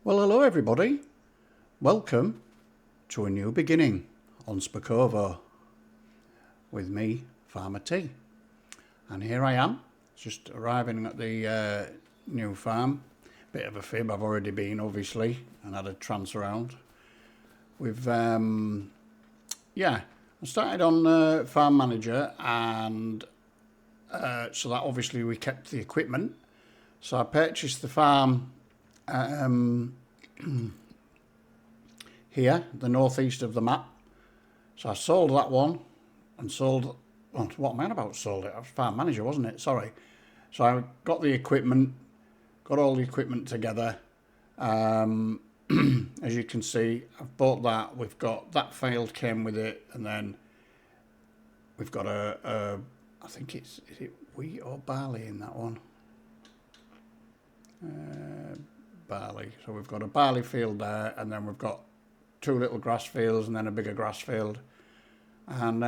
Well, hello everybody. Welcome to a new beginning on SZPAKOWO with me, Farmer T. And here I am, just arriving at the new farm. Bit of a fib, I've already been obviously and had a trance around. We've, I started on Farm Manager, and so that obviously we kept the equipment. So I purchased the farm here, the northeast of the map. So I sold that one and sold, well, what am I on about sold it? I was Farm Manager, wasn't it? Sorry. So I got the equipment, got all the equipment together. As you can see, I've bought that. We've got that failed came with it, and then we've got I think is it wheat or barley in that one? Barley. So we've got a barley field there, and then we've got two little grass fields and then a bigger grass field, and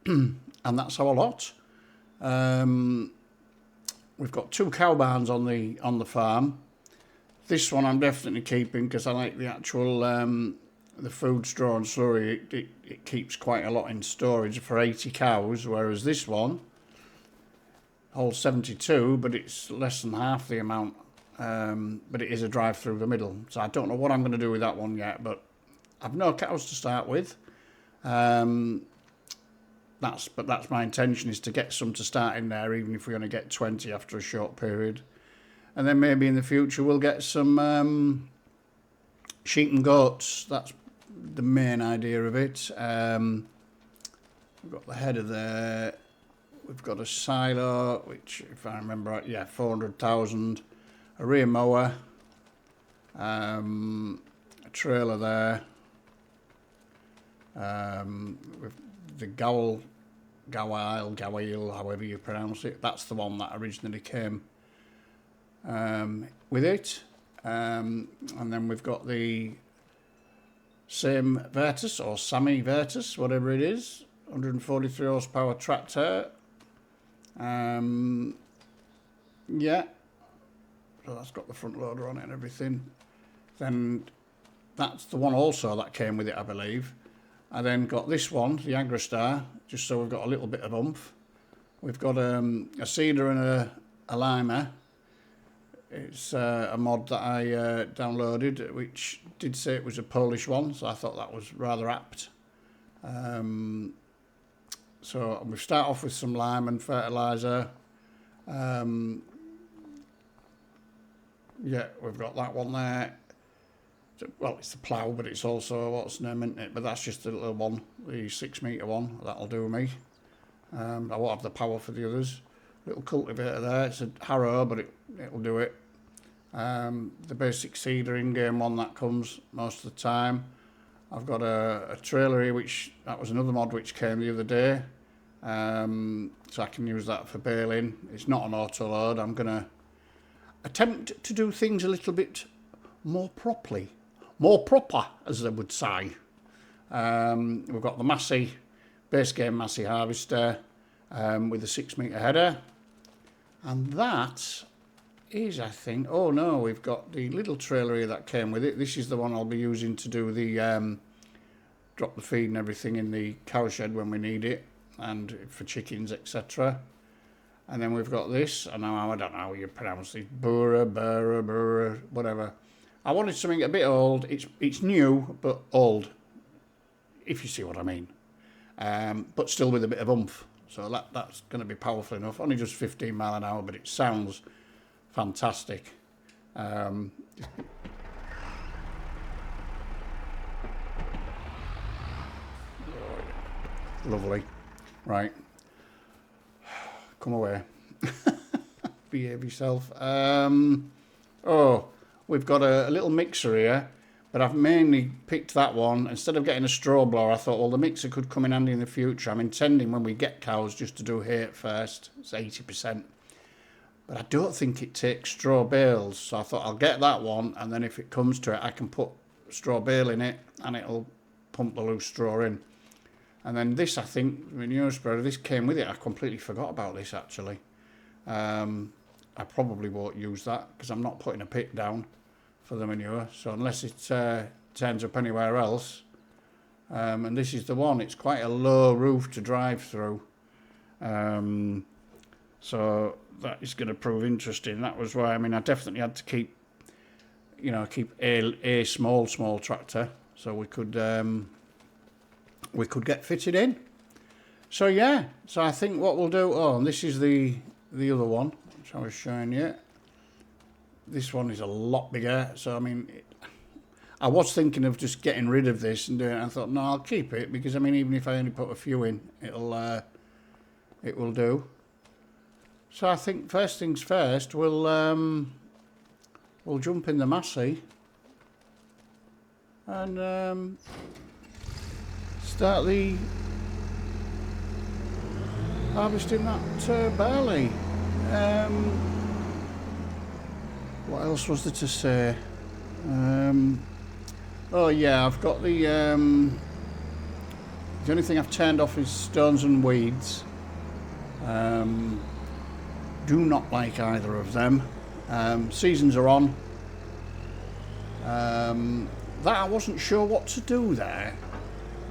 and that's our lot. We've got two cow barns on the farm. This one I'm definitely keeping because I like the actual the food straw and slurry. It keeps quite a lot in storage for 80 cows, whereas this one holds 72, but it's less than half the amount. But it is a drive through the middle, so I don't know what I'm going to do with that one yet, but I've no cows to start with. That's my intention, is to get some to start in there, even if we're going to get 20 after a short period, and then maybe in the future we'll get some sheep and goats. That's the main idea of it. We've got the header there. We've got a silo, which, if I remember right, yeah, 400,000. A rear mower, a trailer there, with the Gowil, however you pronounce it. That's the one that originally came with it. And then we've got the same Virtus, or Sammy Virtus, whatever it is, 143 horsepower tractor. Yeah. So that's got the front loader on it and everything. Then that's the one also that came with it, I believe. I then got this one, the Agrostar, just so we've got a little bit of oomph. We've got a seeder and a limer. It's a mod that I downloaded, which did say it was a Polish one, so I thought that was rather apt. So we start off with some lime and fertiliser. Yeah, we've got that one there. Well, it's the plough, but it's also what's the name, isn't it? But that's just a little one, the 6 metre one. That'll do me. I won't have the power for the others. Little cultivator there. It's a Harrow, but it'll do it. The basic seeder in-game one that comes most of the time. I've got a trailer here, which that was another mod which came the other day. So I can use that for baling. It's not an auto load. I'm gonna attempt to do things a little bit more proper, as they would say. We've got the Massey, base game Massey harvester, with a 6 metre header, and that is, I think, oh no, we've got the little trailer here that came with it. This is the one I'll be using to do the drop the feed and everything in the cow shed when we need it, and for chickens, etc. And then we've got this, and now I don't know how you pronounce it, Bura, whatever. I wanted something a bit old. It's new, but old, if you see what I mean. But still with a bit of oomph. So that's going to be powerful enough. Only just 15 mile an hour, but it sounds fantastic. Lovely. Right. Come away. Behave yourself. We've got a little mixer here, but I've mainly picked that one. Instead of getting a straw blower, I thought, well, the mixer could come in handy in the future. I'm intending when we get cows just to do hay at first. It's 80%. But I don't think it takes straw bales, so I thought I'll get that one, and then if it comes to it, I can put straw bale in it, and it'll pump the loose straw in. And then this, I think, manure spreader, this came with it. I completely forgot about this, actually. I probably won't use that because I'm not putting a pit down for the manure. So unless it turns up anywhere else, and this is the one. It's quite a low roof to drive through, so that is going to prove interesting. That was why, I mean, I definitely had to keep a small tractor so we could get fitted in. So yeah, so I think what we'll do. Oh, and this is the other one which I was showing you. This one is a lot bigger. So I mean, I was thinking of just getting rid of this and doing it. I thought, no, I'll keep it, because I mean, even if I only put a few in, it will do. So I think first things first, we'll jump in the Massey and start the harvesting that barley. What else was there to say? Oh yeah, I've got the only thing I've turned off is stones and weeds. Do not like either of them. Seasons are on. That I wasn't sure what to do there.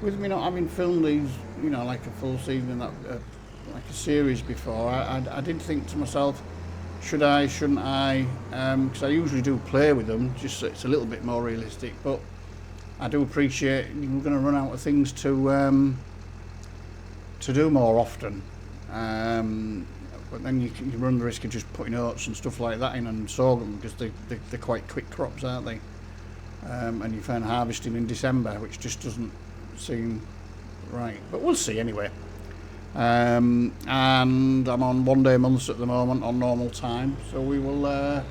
With me not having filmed these, like a full season, like a series before, I did think to myself, should I, shouldn't I? Because I usually do play with them, just so it's a little bit more realistic. But I do appreciate we're going to run out of things to do more often. But then you run the risk of just putting oats and stuff like that in and sorghum, because they're quite quick crops, aren't they? And you find harvesting in December, which just doesn't seem right. But we'll see anyway. And I'm on 1 day months at the moment on normal time, so we will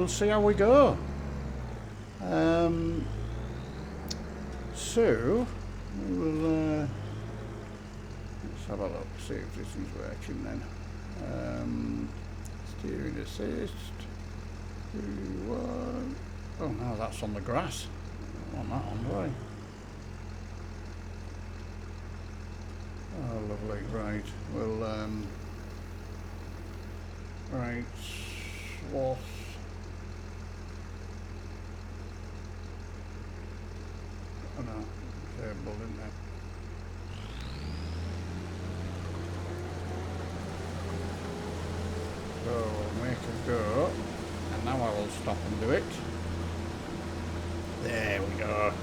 see how we go. So we will let's have a look, see if this is working then. Steering assist. Oh no, that's on the grass. I don't want that on, do I? Oh, lovely. Right. We'll right. Swath. Oh no, cable, isn't it? So we'll make a go, and now I will stop and do it. There we go.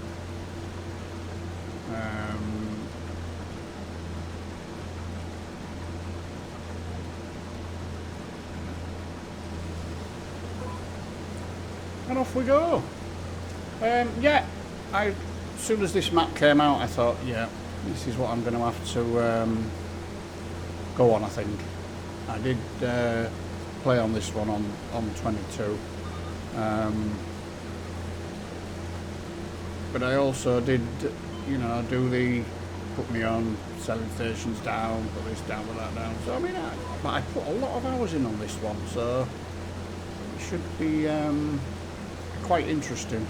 And off we go. Yeah, as soon as this map came out, I thought, yeah, this is what I'm going to have to go on, I think. I did play on this one on 22. But I also did, do the put me on selling stations down, put this down, put that down. So I mean, I put a lot of hours in on this one, so it should be quite interesting.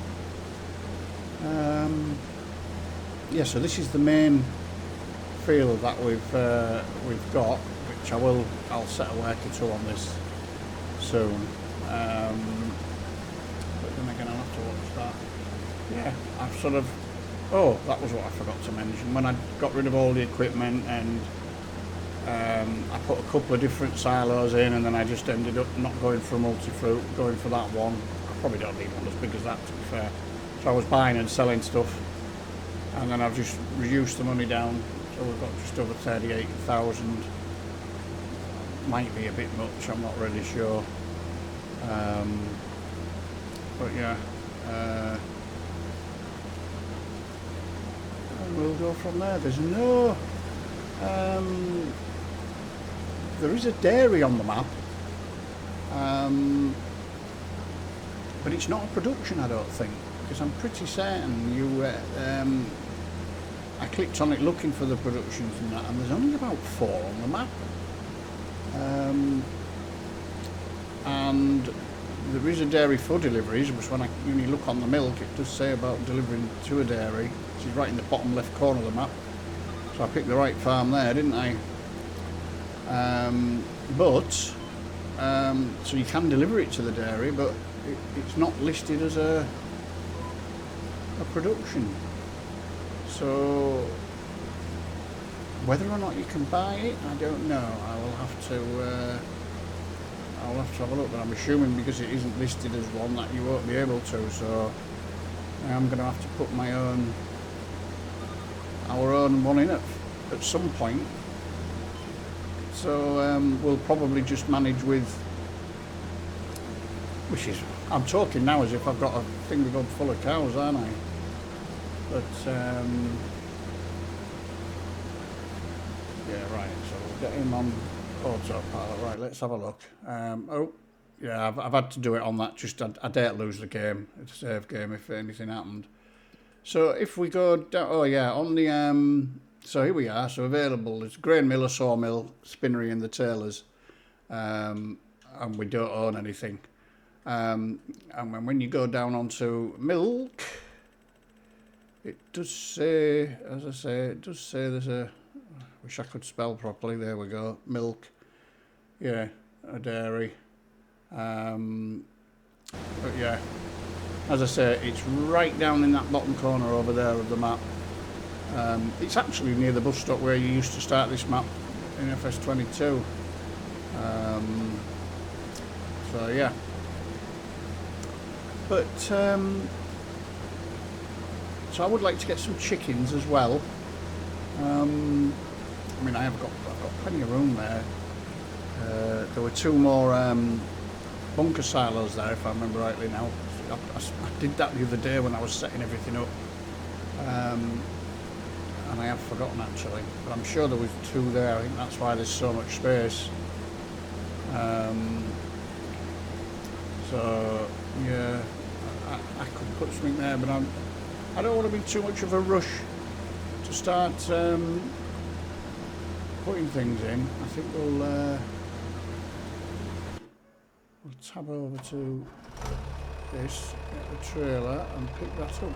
Yeah, so this is the main field that we've got, which I'll set a work or two on this soon. But then again, I'll have to watch that. Yeah, I've sort of. Oh, that was what I forgot to mention. When I got rid of all the equipment and I put a couple of different silos in, and then I just ended up not going for a multi-fruit, going for that one. I probably don't need one as big as that, to be fair. So I was buying and selling stuff, and then I've just reduced the money down. So we've got just over 38,000. Might be a bit much, I'm not really sure. But yeah. And we'll go from there. There's no... there is a dairy on the map. But it's not a production, I don't think. Because I'm pretty certain I clicked on it looking for the productions and that, and there's only about 4 on the map. And there is a dairy for deliveries, which when you look on the milk, it does say about delivering to a dairy, which is right in the bottom left corner of the map. So I picked the right farm there, didn't I? So you can deliver it to the dairy, but it's not listed as a production. So whether or not you can buy it, I don't know. I'll have to have a look, but I'm assuming because it isn't listed as one that you won't be able to, so I'm going to have to put our own one in at some point. So we'll probably just manage with, which is, I'm talking now as if I've got a finger gun full of cows, aren't I? But yeah, right, so we'll get him on autopilot. Right, let's have a look. Oh, yeah, I've had to do it on that, just I dare lose the game. It's a save game if anything happened. So if we go down, oh yeah, on the, so here we are, so available, there's grain mill, a sawmill, spinnery and the tailors, and we don't own anything. And when you go down onto milk, it does say, as I say, it does say there's a, wish I could spell properly, there we go, milk, yeah, a dairy, but yeah, as I say, it's right down in that bottom corner over there of the map. It's actually near the bus stop where you used to start this map in FS22, so yeah, but so I would like to get some chickens as well. I mean, I've got plenty of room there. There were two more bunker silos there, if I remember rightly now. I did that the other day when I was setting everything up, and I have forgotten actually, but I'm sure there was two there. I think that's why there's so much space. So yeah, I could put something there, but I don't want to be too much of a rush to start putting things in. I think we'll tab over to this, get the trailer and pick that up.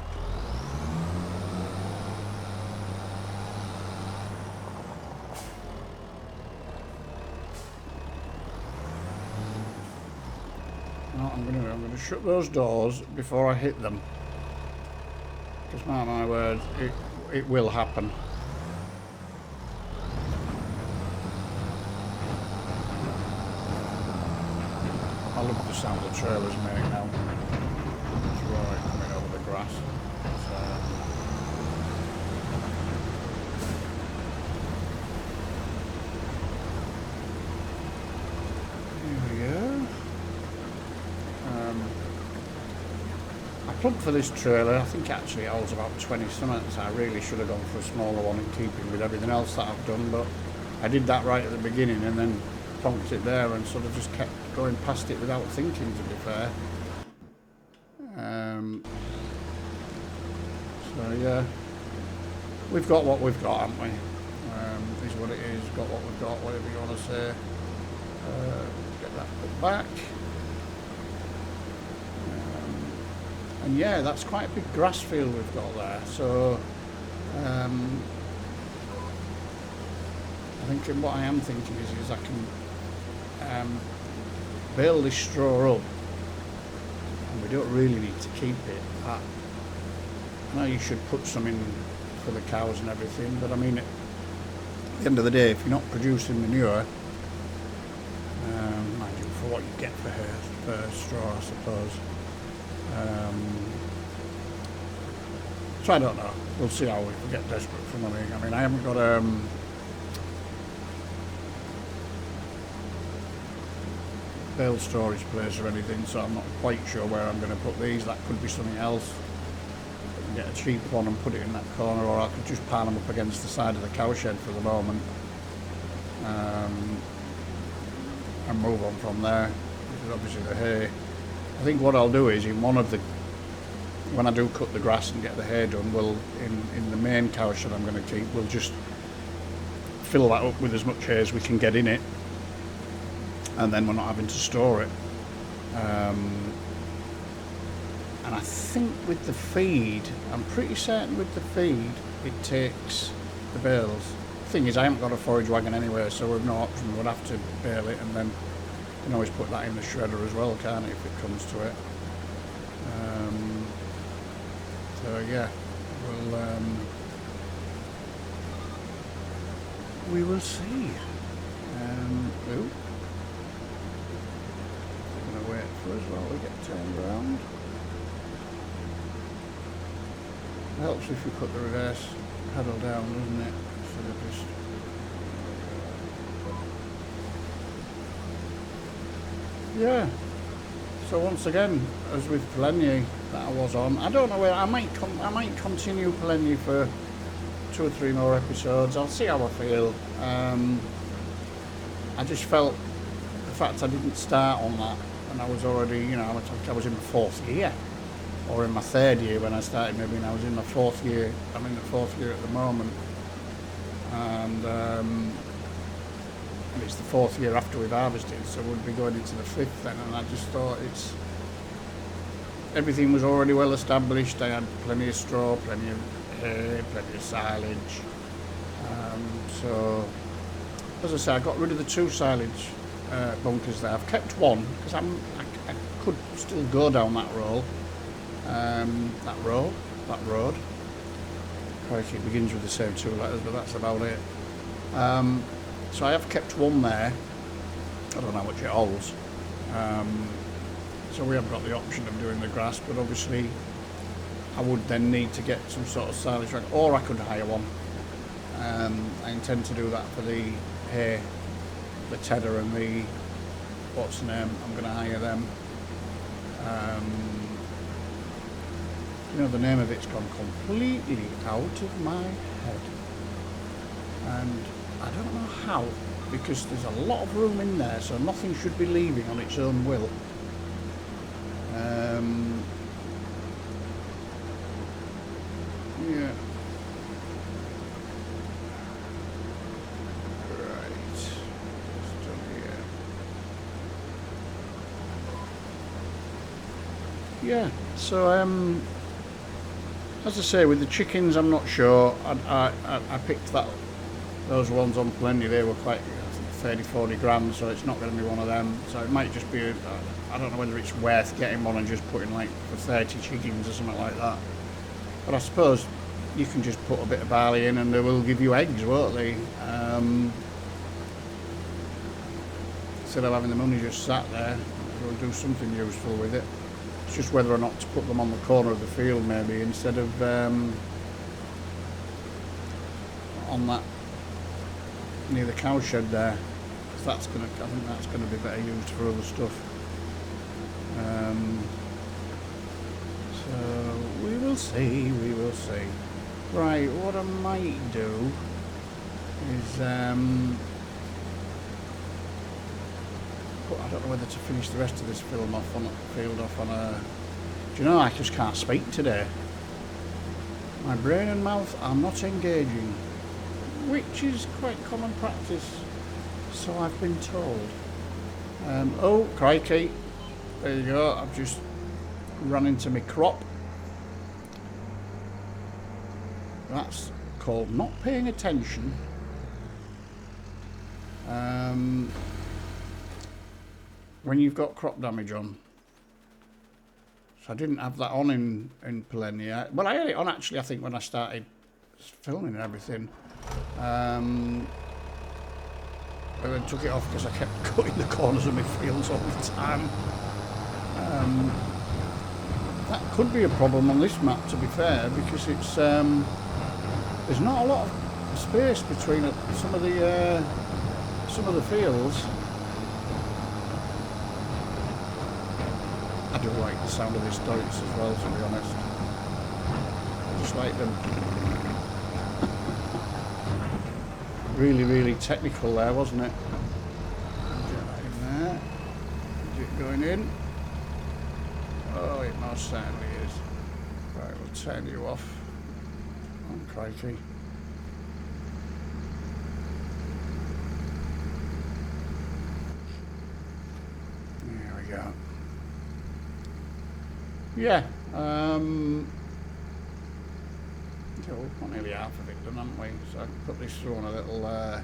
What I'm going to shut those doors before I hit them, because mark my words, it will happen. I love the sound the trailers make now. It's right coming over the grass. Here we go. I plugged for this trailer. I think actually it holds about 20 something, so I really should have gone for a smaller one in keeping with everything else that I've done, but I did that right at the beginning and then plonked it there and sort of just kept going past it without thinking, to be fair. So yeah, we've got what we've got, haven't we? Is what it is, got what we've got, whatever you want to say. Get that put back. And yeah, that's quite a big grass field we've got there, so I think what I am thinking is I can bale this straw up, and we don't really need to keep it. I know you should put some in for the cows and everything, but I mean, at the end of the day, if you're not producing manure, mind you, for what you get for straw, I suppose. So I don't know. We'll see how we get desperate for money. I mean, I haven't got bale storage place or anything, so I'm not quite sure where I'm going to put these. That could be something else. I can get a cheap one and put it in that corner, or I could just pile them up against the side of the cow shed for the moment, and move on from there. Because obviously the hay, I think what I'll do is in one of the, when I do cut the grass and get the hay done, we'll in the main cow shed I'm going to keep, we'll just fill that up with as much hay as we can get in it, and then we're not having to store it. And I think with the feed, I'm pretty certain with the feed it takes the bales. The thing is, I haven't got a forage wagon anyway, so we've no option. We'd have to bale it, and then you can always put that in the shredder as well, can't it, if it comes to it. So yeah, we will see. Ooh. Gonna wait for us while we get turned around. It helps if you put the reverse pedal down, doesn't it? Instead of just... Yeah. So once again, as with Plenty that I was on, I don't know where I might continue Plenty for 2 or 3 more episodes. I'll see how I feel. I just felt the fact I didn't start on that, and I was already, you know, I was in my 4th year, or in my 3rd year when I started. Maybe I was in my 4th year. I'm in the 4th year at the moment, and it's the 4th year after we've harvested, so we'll be going into the 5th then. And I just thought everything was already well established. I had plenty of straw, plenty of hay, plenty of silage. So, as I say, I got rid of the 2 silage bunkers there. I've kept one because I could still go down that road. That road. Crikey, it begins with the same 2 letters, but that's about it. So I have kept one there. I don't know how much it holds. So we have got the option of doing the grass, but obviously I would then need to get some sort of silage rack, or I could hire one. I intend to do that for the hay, the tedder and the, what's the name, I'm going to hire them. You know, the name of it's gone completely out of my head. And I don't know how, because there's a lot of room in there, so nothing should be leaving on its own will. Yeah. Right. Just done here. Yeah. So as I say, with the chickens, I'm not sure. I picked those ones on Plenty. They were quite, I think, 30-40 grand, so it's not going to be one of them. So it might just be, I don't know whether it's worth getting one and just putting like for 30 chickens or something like that. But I suppose you can just put a bit of barley in and they will give you eggs, won't they? Instead of having the money just sat there, we'll do something useful with it. It's just whether or not to put them on the corner of the field maybe, instead of on that near the cow shed there. I think that's gonna be better used for other stuff. So we will see. Right, what I might do is I don't know whether to finish the rest of this field off on a. Do you know, I just can't speak today. My brain and mouth are not engaging, which is quite common practice, so I've been told. Oh, crikey. There you go, I've just run into my crop. That's called not paying attention. When you've got crop damage on. So I didn't have that on in Plenty. Well, I had it on actually, I think, when I started filming and everything. But then took it off because I kept cutting the corners of my fields all the time. That could be a problem on this map, to be fair, because it's there's not a lot of space between some of the fields. I do like the sound of these stoats as well, to be honest. I just like them. Really, really technical there, wasn't it? Get that in there. Is it going in? Oh, it most certainly is. Right, we'll turn you off. Oh, crikey. There we go. Yeah, so we've got nearly half of it done, haven't we? So I can put this through on a little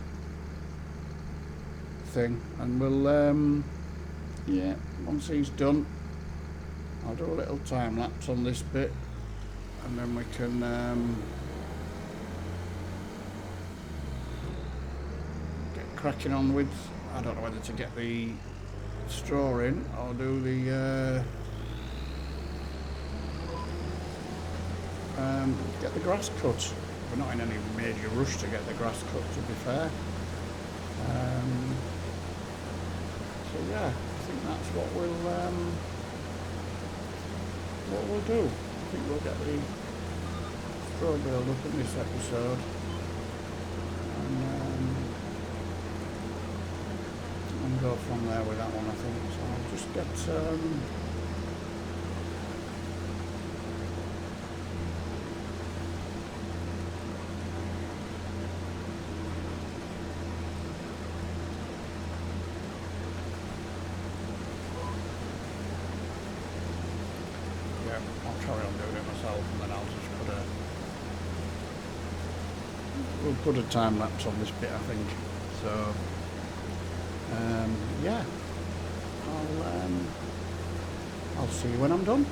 thing, and we'll, yeah, once he's done, I'll do a little time lapse on this bit, and then we can get cracking on with, I don't know whether to get the straw in or do the get the grass cut. We're not in any major rush to get the grass cut, to be fair. So yeah, I think that's what we'll do. I think we'll get the straw build up in this episode, and go from there with that one, I think. So I'll just get I'll carry on doing it myself, and then I'll just we'll put a time lapse on this bit, I think. So yeah, I'll see you when I'm done.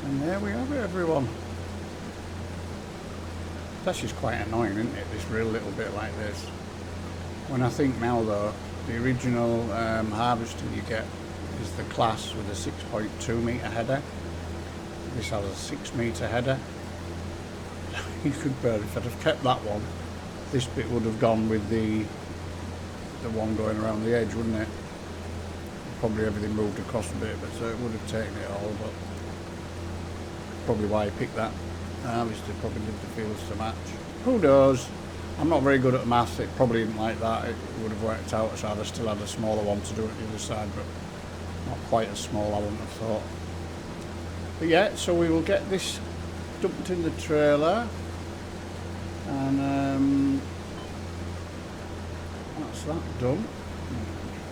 And there we have it, everyone. That's just quite annoying, isn't it? This real little bit like this. When I think now though, the original harvester you get is the class with a 6.2 metre header. This has a 6 metre header. You could bear, if I'd have kept that one, this bit would have gone with the one going around the edge, wouldn't it? probably everything moved across a bit, but so it would have taken it all, but probably why he picked that. Obviously probably did the fields to match. Who knows? I'm not very good at maths, it probably isn't like that, it would have worked out, so I'd have still had a smaller one to do at the other side, but not quite as small, I wouldn't have thought. But yeah, so we will get this dumped in the trailer, and that's that done.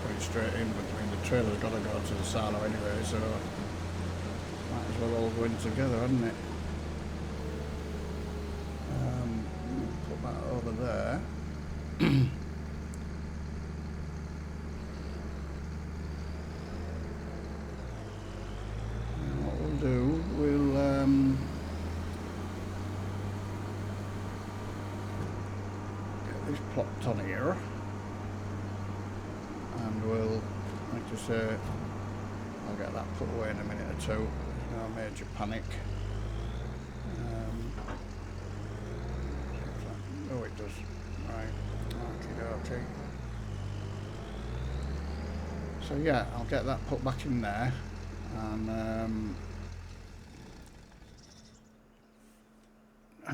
Put it straight in, but I mean the trailer's got to go to the silo anyway, so might as well all go in together, hadn't it? Put that over there. And what we'll do, we'll get this plopped on here, and we'll, like I say, I'll get that put away in a minute or two. No major panic. Oh, it does. Right. Okay. So yeah, I'll get that put back in there, and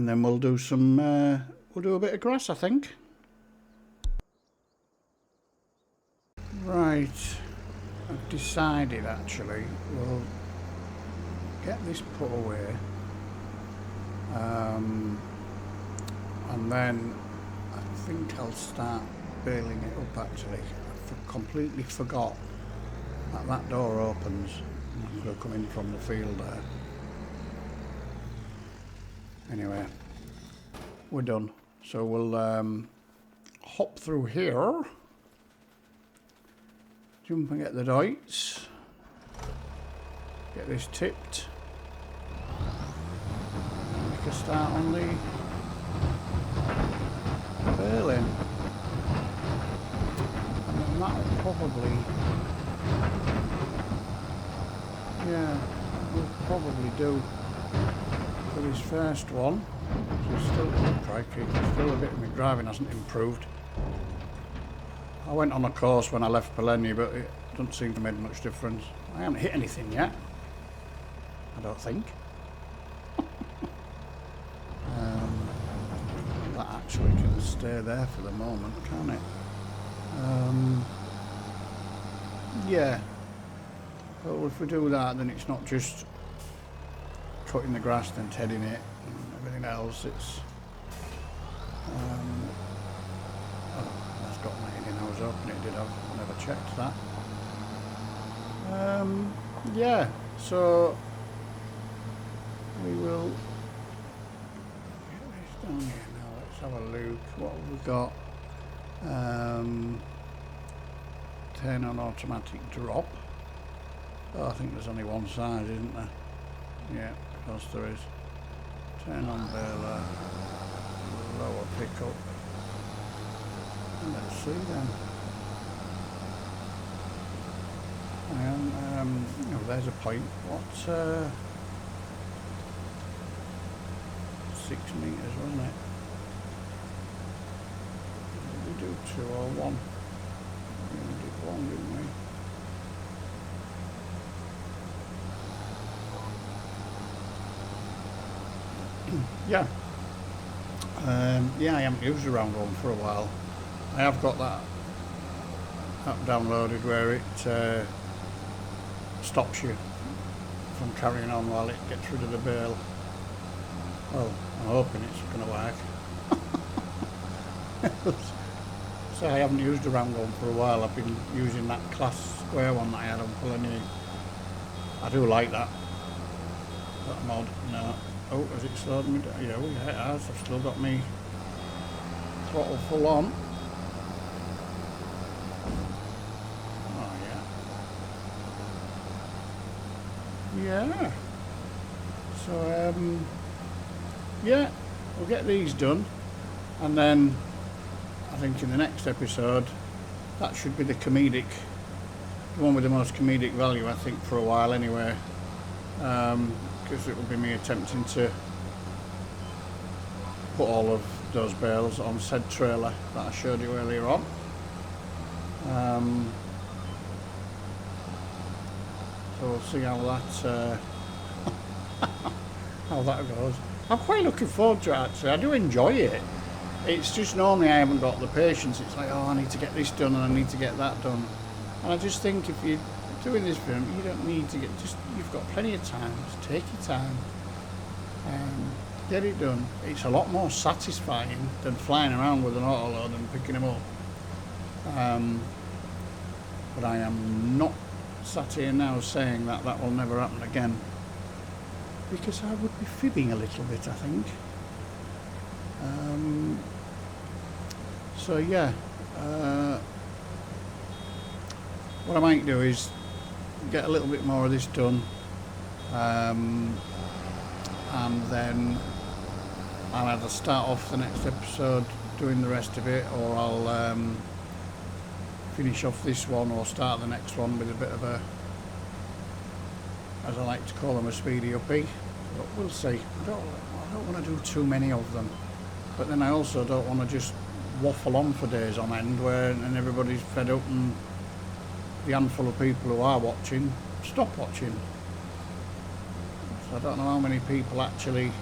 then we'll do some. We'll do a bit of grass, I think. Right. I've decided actually. We'll get this put away. And then I think I'll start bailing it up actually. I completely forgot that that door opens. I'm going to come in from the field there. Anyway, we're done. So we'll hop through here, jump and get the doits, get this tipped, make a start on the bailing, and then that'll probably, yeah, we'll probably do for this first one. So still, crikey, still a bit of my driving hasn't improved. I went on a course when I left Peleny, but it doesn't seem to have made much difference. I haven't hit anything yet, I don't think. That actually can stay there for the moment, can't it? Yeah. But if we do that, then it's not just cutting the grass, then tedding it, and everything else. It's oh, that's got my in-house open. It did have. I never checked that. Yeah. So we will get this down here now. Let's have a look. What have we got? 10 on automatic drop. Oh, I think there's only one side, isn't there? Yeah, of course there is. 10 on baler, lower pickup. Let's see then. Oh, there's a point. What? 6 meters, wasn't it? Did we do 2 or 1? We did 1, didn't we? Yeah. Yeah, I haven't used the round one for a while. I have got that downloaded where it stops you from carrying on while it gets rid of the bale. Well, I'm hoping it's going to work. So I haven't used the round one for a while. I've been using that class square one that I had on Peleny. I do like that. That mod. No. Oh, has it slowed me down? Yeah, it has. I've still got me throttle full on. Oh, yeah. Yeah. So, yeah, we'll get these done. And then, I think in the next episode, that should be the comedic, the one with the most comedic value, I think, for a while anyway. Because it will be me attempting to put all of those bales on said trailer that I showed you earlier on. So we'll see how that how that goes. I'm quite looking forward to it actually. I do enjoy it. It's just normally I haven't got the patience. It's like, oh, I need to get this done and I need to get that done. And I just think if you're doing this film, you don't need to you've got plenty of time. Just take your time and get it done. It's a lot more satisfying than flying around with an autoload and picking them up. But I am not sat here now saying that that will never happen again, because I would be fibbing a little bit, I think. So yeah, what I might do is get a little bit more of this done, and then I'll either start off the next episode doing the rest of it, or I'll finish off this one or start the next one with a bit of a, as I like to call them, a speedy uppie. But we'll see. I don't want to do too many of them, but then I also don't want to just waffle on for days on end and everybody's fed up and the handful of people who are watching stop watching. So I don't know how many people actually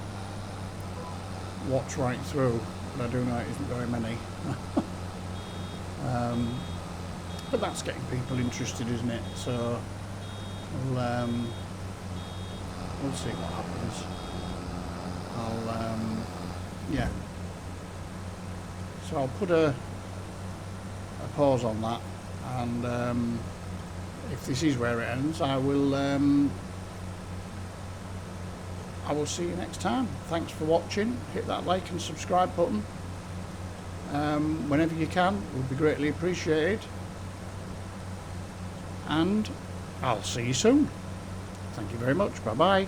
watch right through, but I do know it isn't very many. But that's getting people interested, isn't it? So we'll see what happens. Yeah. So I'll put a pause on that, and if this is where it ends, I will see you next time. Thanks for watching. Hit that like and subscribe button whenever you can. Would be greatly appreciated. And I'll see you soon. Thank you very much. Bye bye.